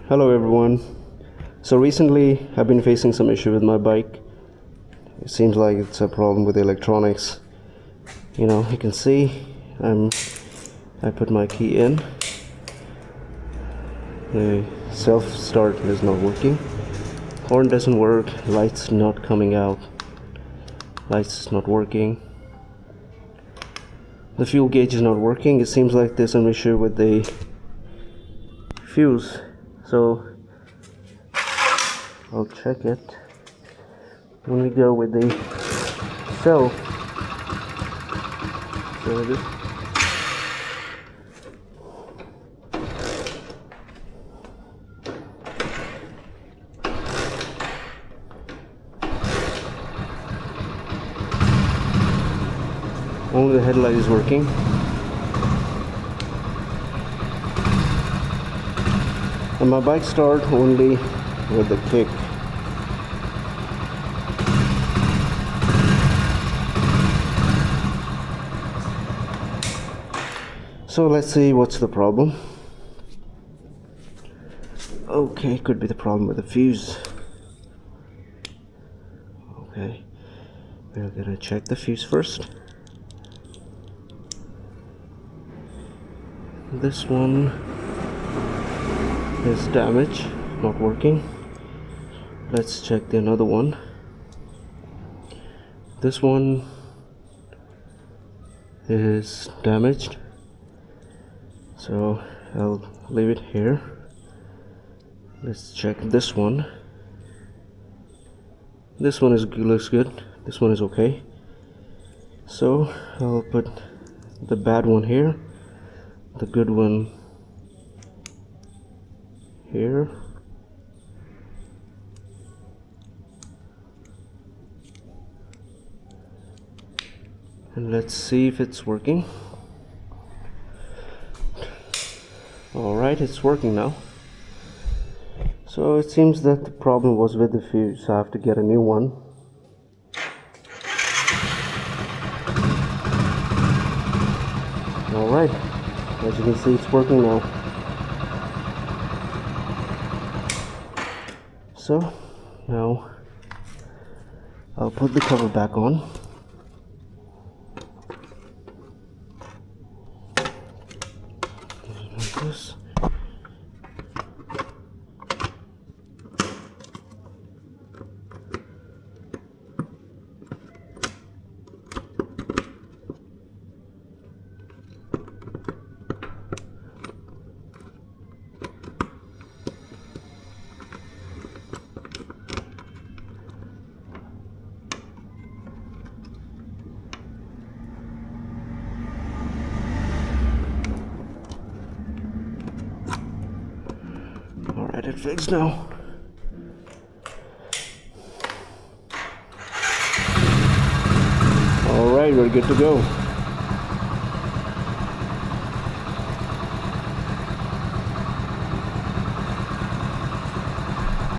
Hello everyone. So recently I've been facing some issue with my bike. It seems like it's a problem with the electronics. You can see I put my key in. The self-start is not working. Horn doesn't work, lights not coming out. Lights not working. The fuel gauge is not working. It seems like there's some issue with the fuse. So I'll check it. When we go with the cell, there it is. Only the headlight is working. And my bike starts only with the kick. So let's see what's the problem. Okay, could be the problem with the fuse. Okay, we're gonna check the fuse first. This one is damaged, not working. Let's check the another one. This one is damaged, so I'll leave it here. Let's check this one. This one looks good. This one is okay. So I'll put the bad one here, the good one here. And let's see if it's working. Alright, it's working now. So it seems that the problem was with the fuse. I have to get a new one. Alright, as you can see, it's working now. So now I'll put the cover back on. Like this. Alright, it fixed now. Alright, we're good to go.